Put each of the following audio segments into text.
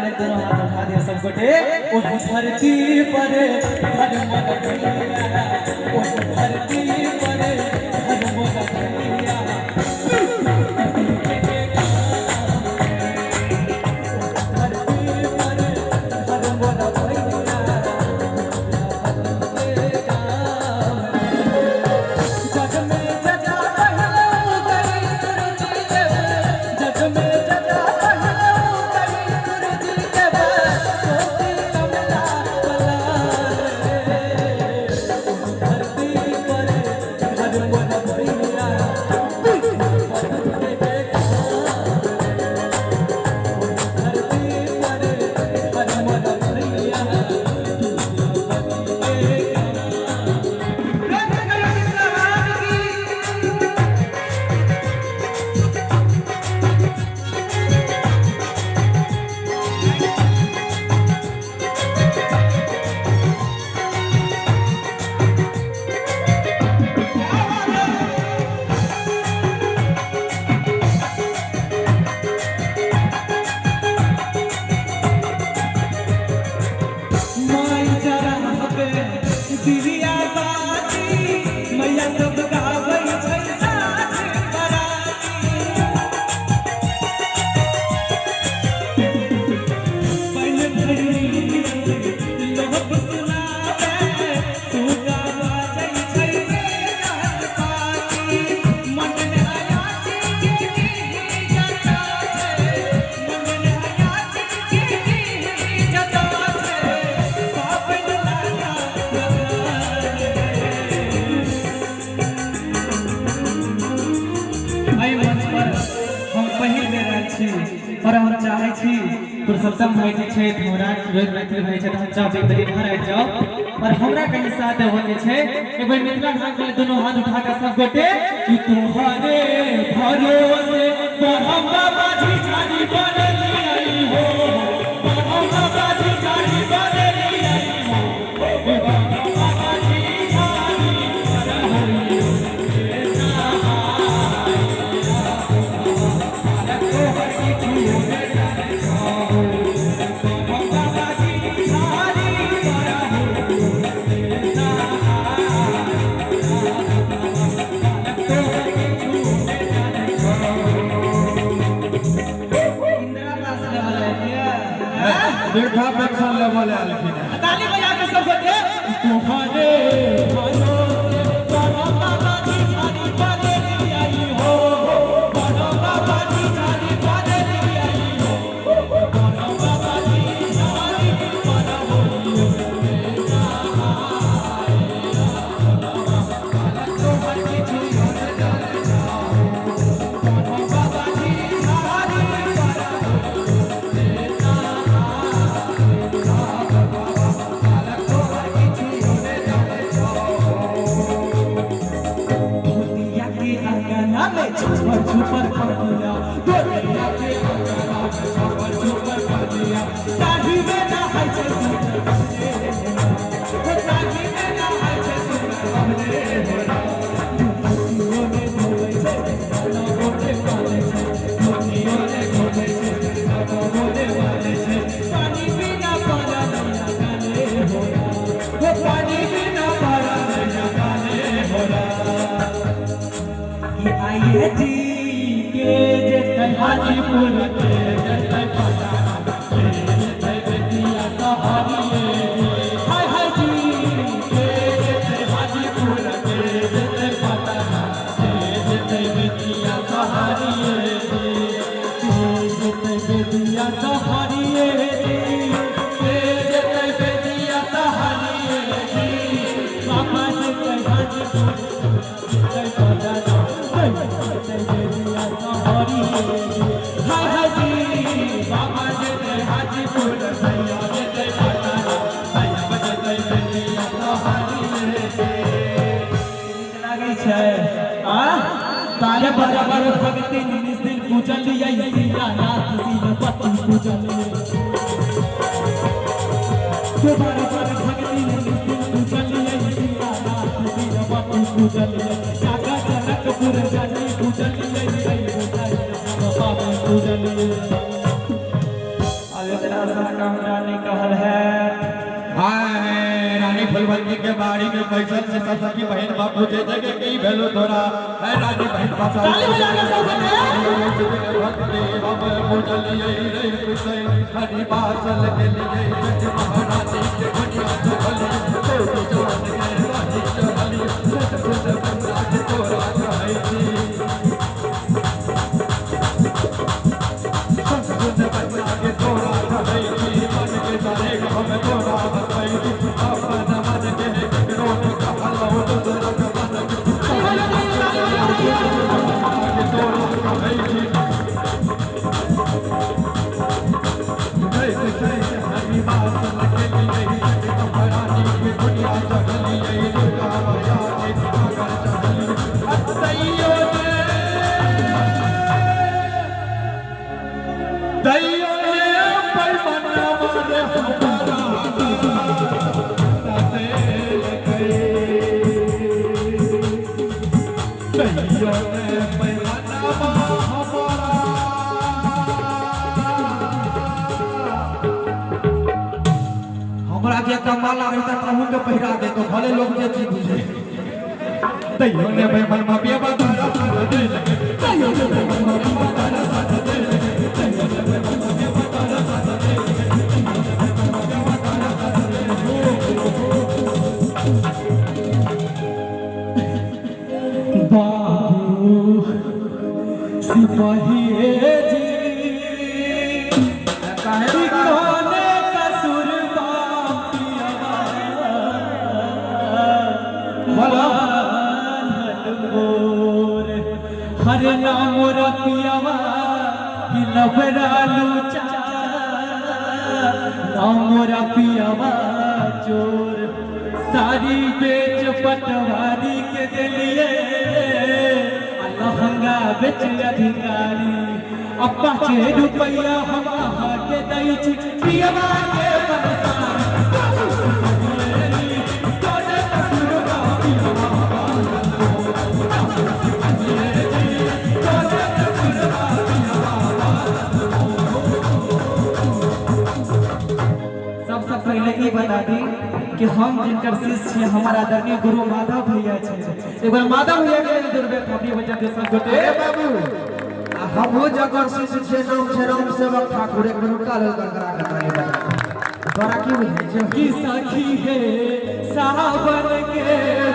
पहले दोनों हाथ उठा दिया सब गोटे उस धरती पर धर्म रखिया उस धरती पर धर्म रखिया और हम चाहे छी पुरुषोत्तम भाई जी छे हमरा रोज मैत्री भाई छे हम चाहे बड़ी घर आ जाओ और हमरा कहीं साथ होने छे एक बार मिथिला भाग में दोनों हाथ उठा के सब गोटे कि तुम्हारे भरोसे हम बाजी जानी बनली आई हो हम बाजी जानी बनली आई हो देखा पेंशन लेवल है लेकिन ताली बजा के सब गोटे तुम्हारे भरोसे बड़ा बाबा जी जानी बनली आई हो बड़ा बाबा जी जानी बनली आई हो बड़ा बाबा जी जानी बनली छुपर छुपर पड़िया दुनिया के अंगना छुपर छुपर पड़िया दाढ़ी में ना है छे दाढ़ी में ना है छे हमने मोने बोले छे ना बोले वाले छे मोने बोले छे ना बोले वाले छे पानी बिना पारा नहीं गाने होला वो पानी बिना पारा नहीं गाने होला आइए जी के जैसे हाजीपुर के जैसे पटाना जैसे बेतिया सहारिए हाय हाय जी के जैसे हाजीपुर के जैसे पटाना जैसे बेतिया सहारिए जैसे बेतिया सहारिए जैसे बेतिया सहारिए बाबा जैसे हाजीपुर जैसे पटाना बराबर भक्ति निस दिन पूजल सीता नाथ सीन पति पूजल बराबर भक्ति निस दिन पूजल सीता नाथ सीन पति पूजल काका जनकपुर जानी पूजल पूजल सबका रानी कहल है। हाय रानी फुलवंती के बाड़ी में पैसा से सब की बहन बाप पूछे थे कि की भेलो तोरा है रानी बहन पासा ताली बजा के सब हम पूजल यही रे कुसै हरि बासल के लिए जग महारानी के दुनिया चली तो जान के रानी चली सत बंदा के तोरा कहै छी सत बंदा के तोरा कहै छी मन के सारे हम तोरा कहै छी अपन मन के रोट कहलो तो तोरा मन के तोरा कहै छी हरि बासल के लिए जग महारानी के दुनिया चली यही दुर्गा माया के सागर चली दैयो दैयो ने पैमाना मारे हमारा ताते गए दैयो ने पैमाना हमारा हमरा के कमाला रहता कहूं के पहिरा दे तो भले लोग जे चीज बुझे दैयो ने पैमाना बिया बता दे दैयो ने पैमाना बता दे बाबू सिपाही जी ठिकाने कसूर हर नाम रपियावा लबरालू नाम रपियावा चोर सारी बेच पटवारी के दिलिए लहंगा बेच अधिकारी अब 5 रुपया हम के दई छी पियवा के सबसे पहले ये बता दी कि हम जिनकर शिष्य हैं हमारा आदरणीय गुरु माधव भैया छे। एक बार माधव भैया के दुर्बे काफी वजह से सब गोटे ए बाबू हमहु जकर शिष्य छे नाम छे राम सेवक ठाकुर एक मिनट का लेल करा के ताली बजा तोरा की बुझै छै की सखी है सावन के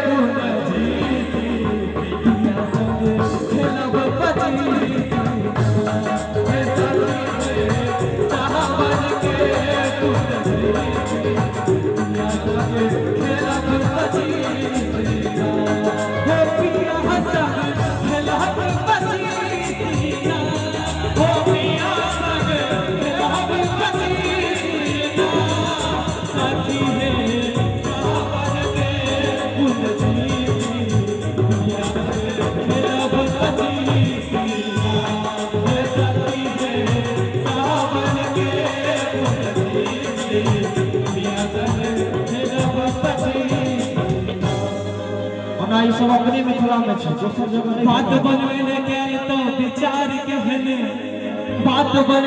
गुण जी पिया संग खेलब पची हे सखी है सावन के गुण जी पिया संग खेलब पची हे पिया संग खेलब पची हो पिया संग खेलब पची सखी है सावन के गुण जी पिया संग खेलब पची हे सखी है सावन के गुण जी पिया संग खेलब पची। हमरा ई सब अपने मिथिला में छै दोसर जगह नहीं बात बनवे ने के तो विचार के हने बात बन